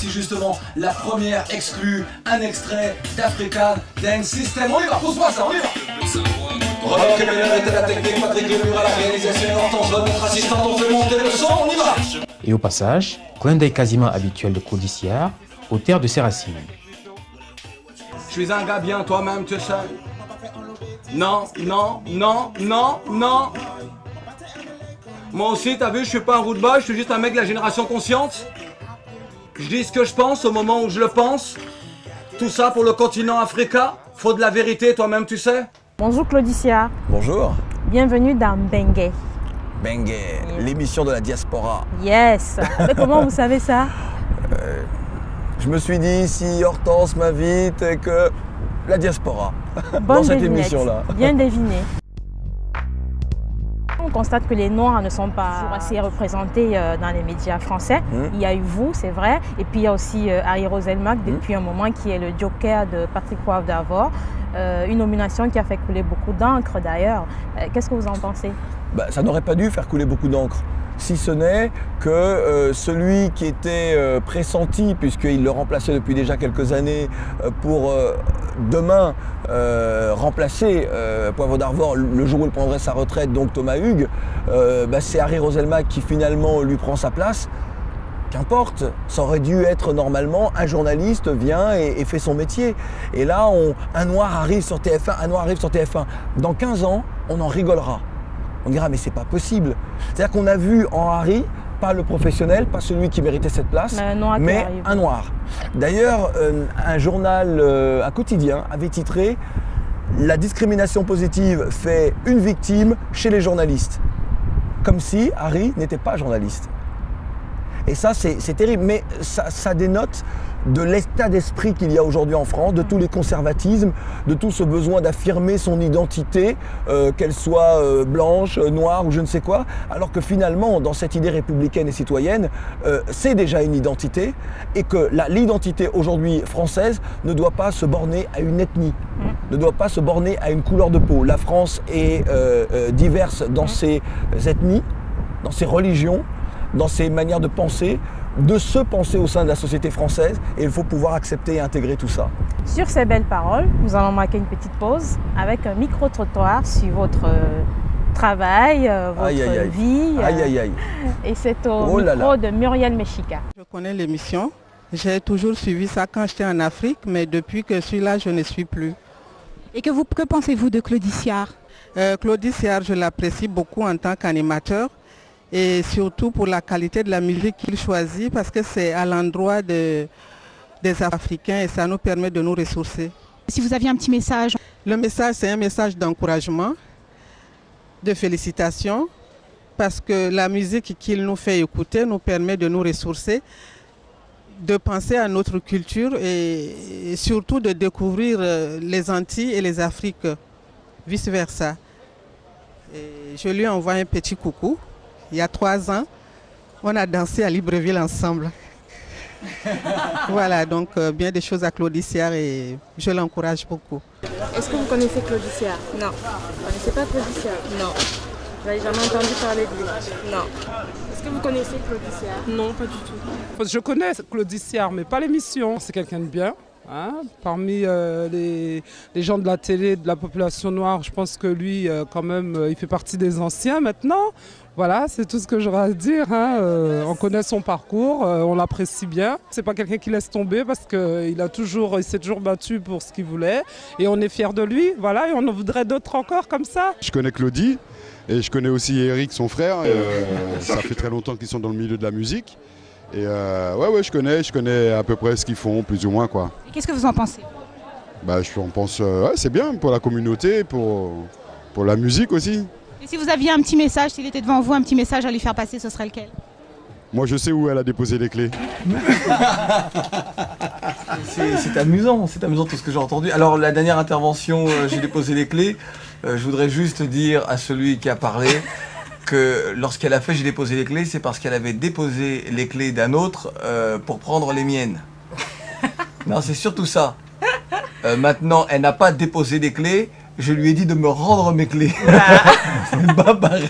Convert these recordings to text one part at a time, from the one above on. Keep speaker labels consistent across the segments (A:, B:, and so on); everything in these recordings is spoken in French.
A: voici justement la première exclue, un extrait d'African Dance System. On y va, pose-moi ça, on y va. Rock était la technique, Patrick Lemur à la réalisation, Hortense Bonne, notre assistante, on fait monter le son, on y va.
B: Et au passage, clin d'œil quasiment habituel de Claude Iciard, auteur de ses racines.
A: Je suis un gars bien, toi-même tu sais. Non, non, non, non, non. Moi aussi, t'as vu, je suis pas un rude boy, je suis juste un mec de la génération consciente. Je dis ce que je pense au moment où je le pense. Tout ça pour le continent africain. Faut de la vérité, toi-même tu sais.
C: Bonjour Claude Iciard.
D: Bonjour.
C: Bienvenue dans Bengue.
D: Bengue, l'émission de la diaspora.
C: Yes. Mais comment vous savez ça?
D: Je me suis dit, si Hortense m'invite, que la diaspora,
C: Bonne
D: dans cette
C: devinette.
D: émission-là.
C: Bien deviné. On constate que les Noirs ne sont pas assez représentés dans les médias français. Il y a eu vous, c'est vrai, et puis il y a aussi Harry Roselmack depuis un moment qui est le joker de Patrick Poivre d'Arvor. Une nomination qui a fait couler beaucoup d'encre d'ailleurs. Qu'est-ce que vous en pensez?
D: Ça n'aurait pas dû faire couler beaucoup d'encre. Si ce n'est que celui qui était pressenti, puisqu'il le remplaçait depuis déjà quelques années, pour demain remplacer Poivre d'Arvor le jour où il prendrait sa retraite, donc Thomas Hugues, c'est Harry Roselmack qui finalement lui prend sa place. Qu'importe, ça aurait dû être normalement un journaliste vient et fait son métier. Et là, un noir arrive sur TF1, un noir arrive sur TF1. Dans 15 ans, on en rigolera. On dira mais c'est pas possible. C'est-à-dire qu'on a vu en Harry, pas le professionnel, pas celui qui méritait cette place, mais un noir. D'ailleurs, un journal, un quotidien avait titré « La discrimination positive fait une victime chez les journalistes ». Comme si Harry n'était pas journaliste. Et ça, c'est terrible, mais ça dénote de l'état d'esprit qu'il y a aujourd'hui en France, de tous les conservatismes, de tout ce besoin d'affirmer son identité, qu'elle soit blanche, noire ou je ne sais quoi, alors que finalement, dans cette idée républicaine et citoyenne, c'est déjà une identité et que l'identité aujourd'hui française ne doit pas se borner à une ethnie, ne doit pas se borner à une couleur de peau. La France est diverse dans ses ethnies, dans ses religions, dans ses manières de penser, de se penser au sein de la société française, et il faut pouvoir accepter et intégrer tout ça.
C: Sur ces belles paroles, nous allons marquer une petite pause avec un micro-trottoir sur votre travail, votre vie. Et c'est au micro de Muriel Mechica.
E: Je connais l'émission, j'ai toujours suivi ça quand j'étais en Afrique, mais depuis que je suis là, je ne suis plus.
F: Et que pensez-vous de Claude Iciard?
E: Claude Iciard, je l'apprécie beaucoup en tant qu'animateur. Et surtout pour la qualité de la musique qu'il choisit parce que c'est à l'endroit des Africains et ça nous permet de nous ressourcer.
F: Si vous aviez un petit message?
E: Le message, c'est un message d'encouragement, de félicitations, parce que la musique qu'il nous fait écouter nous permet de nous ressourcer, de penser à notre culture et surtout de découvrir les Antilles et les Afriques, vice-versa. Je lui envoie un petit coucou. Il y a 3 ans, on a dansé à Libreville ensemble. Voilà, donc bien des choses à Claude Iciard et je l'encourage beaucoup.
C: Est-ce que vous connaissez Claude Iciard? Non. Vous ne connaissez pas Claude Iciard? Non. Vous n'avez jamais entendu parler de lui? Non. Est-ce que vous connaissez Claude Iciard?
G: Non, pas du tout. Je connais Claude Iciard, mais pas l'émission. C'est quelqu'un de bien. Parmi les gens de la télé, de la population noire, je pense que lui, quand même, il fait partie des anciens maintenant. Voilà, c'est tout ce que j'aurais à dire. On connaît son parcours, on l'apprécie bien. C'est pas quelqu'un qui laisse tomber parce qu'il s'est toujours battu pour ce qu'il voulait. Et on est fiers de lui, voilà, et on en voudrait d'autres encore comme ça.
H: Je connais Claudie et je connais aussi Eric, son frère. Ça fait très longtemps qu'ils sont dans le milieu de la musique. Et je connais à peu près ce qu'ils font, plus ou moins, quoi.
F: Et qu'est-ce que vous en pensez?
H: Je pense c'est bien pour la communauté, pour la musique aussi.
F: Et si vous aviez un petit message, s'il était devant vous, un petit message à lui faire passer, ce serait lequel?
H: Moi, je sais où elle a déposé les clés.
A: C'est amusant tout ce que j'ai entendu. Alors, la dernière intervention, j'ai déposé les clés. Je voudrais juste dire à celui qui a parlé que lorsqu'elle a fait j'ai déposé les clés, c'est parce qu'elle avait déposé les clés d'un autre pour prendre les miennes. Non, c'est surtout ça. Maintenant, elle n'a pas déposé des clés. Je lui ai dit de me rendre mes clés. C'est pas pareil.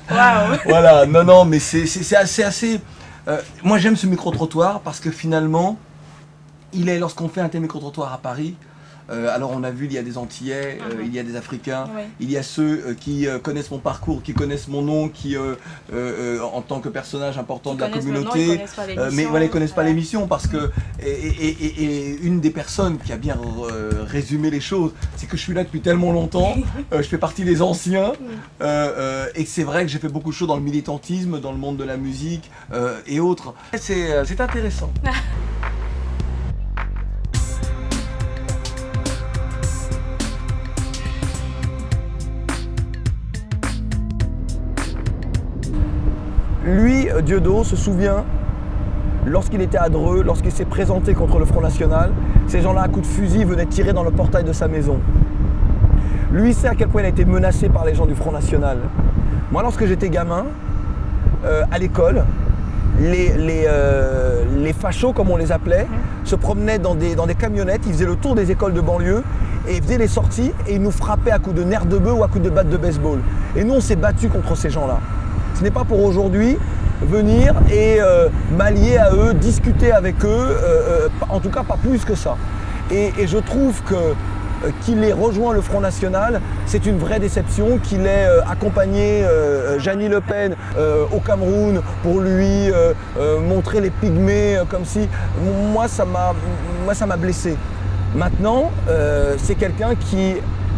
A: Wow. Voilà, non, mais c'est assez Moi j'aime ce micro-trottoir parce que finalement, lorsqu'on fait un tel micro-trottoir à Paris, alors on a vu, il y a des Antillais, il y a des Africains, il y a ceux qui connaissent mon parcours, qui connaissent mon nom, qui en tant que personnage important de la communauté, mais voilà, ils ne connaissent pas l'émission parce que, et une des personnes qui a bien résumé les choses, c'est que je suis là depuis tellement longtemps, je fais partie des anciens, et c'est vrai que j'ai fait beaucoup de choses dans le militantisme, dans le monde de la musique et autres. C'est intéressant.
D: Lui, Dieudo, se souvient, lorsqu'il était à Dreux, lorsqu'il s'est présenté contre le Front National, ces gens-là, à coups de fusil, venaient tirer dans le portail de sa maison. Lui sait à quel point il a été menacé par les gens du Front National. Moi, lorsque j'étais gamin, à l'école, les fachos, comme on les appelait, se promenaient dans des camionnettes, ils faisaient le tour des écoles de banlieue et ils faisaient les sorties et ils nous frappaient à coups de nerfs de bœuf ou à coups de batte de baseball. Et nous, on s'est battus contre ces gens-là. Ce n'est pas pour aujourd'hui venir et m'allier à eux, discuter avec eux, en tout cas pas plus que ça. Et je trouve qu'il ait rejoint le Front National, c'est une vraie déception, qu'il ait accompagné Jeannie Le Pen au Cameroun pour lui montrer les pygmées comme si... Moi, ça m'a blessé. Maintenant, c'est quelqu'un qui,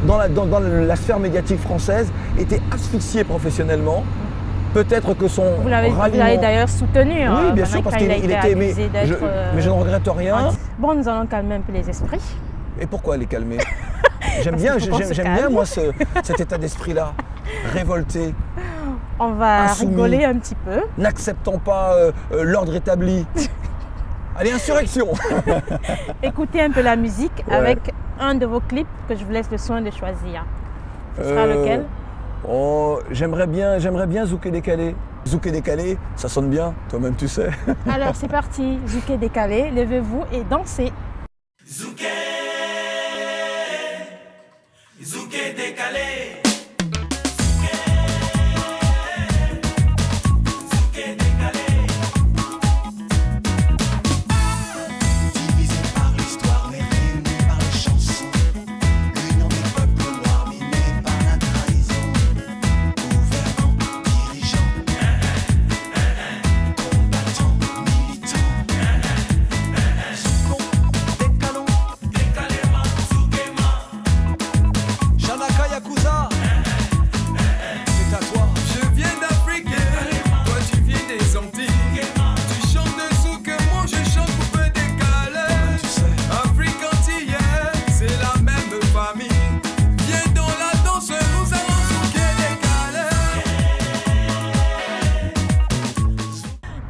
D: dans la sphère médiatique française, était asphyxié professionnellement. Peut-être que son
C: Vous l'avez d'ailleurs soutenu.
D: Oui, bien sûr, parce qu'il était... Mais je ne regrette rien.
C: Bon, nous allons calmer un peu les esprits.
D: Et pourquoi les calmer? J'aime bien, moi, cet état d'esprit-là, révolté.
C: On va
D: insoumis,
C: rigoler un petit peu.
D: N'acceptant pas l'ordre établi. Allez, insurrection.
C: Écoutez un peu la musique avec un de vos clips que je vous laisse le soin de choisir. Ce sera lequel?
D: Oh, j'aimerais bien Zouké Décalé. Zouké Décalé, ça sonne bien, toi-même tu sais.
C: Alors c'est parti, Zouké Décalé, levez-vous et dansez.
I: Zouké, Zouké Décalé.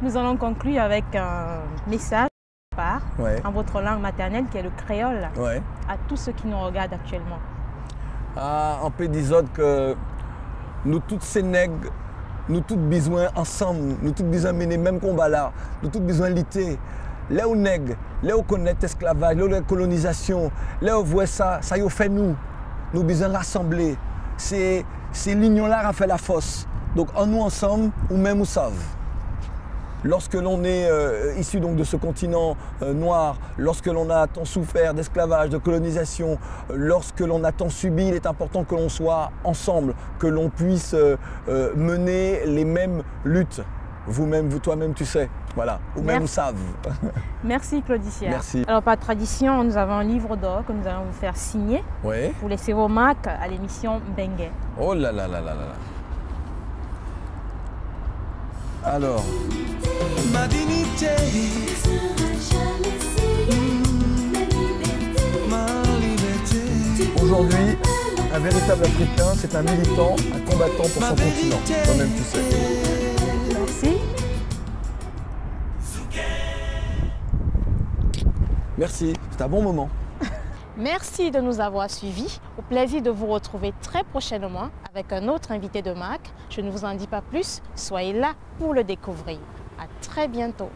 C: Nous allons conclure avec un message en votre langue maternelle qui est le créole à tous ceux qui nous regardent actuellement.
D: En peu disons que nous toutes ces nègres, nous tous besoin ensemble, nous tous besoin mener même combat là, nous tous besoin lutter. Là où nègres, là où connaît l'esclavage, là où la colonisation, là où voit ça y a fait nous besoin rassembler. C'est l'union là qui a fait la force. Donc en nous ensemble, ou même ou savent. Lorsque l'on est issu donc de ce continent noir, lorsque l'on a tant souffert d'esclavage, de colonisation, lorsque l'on a tant subi, il est important que l'on soit ensemble, que l'on puisse mener les mêmes luttes. Vous-même, toi-même, tu sais. Voilà, ou même savent.
C: Merci Claudicia.
D: Merci.
C: Alors par tradition, nous avons un livre d'or que nous allons vous faire signer pour laisser vos marques à l'émission Bengue.
D: Oh là là là là là. Alors.
I: Ma dignité. Ma liberté.
D: Aujourd'hui, un véritable Africain, c'est un militant, un combattant pour son continent. Toi-même, tu sais.
C: Merci.
D: Merci, c'est un bon moment.
C: Merci de nous avoir suivis. Au plaisir de vous retrouver très prochainement avec un autre invité de marque. Je ne vous en dis pas plus, soyez là pour le découvrir. À très bientôt.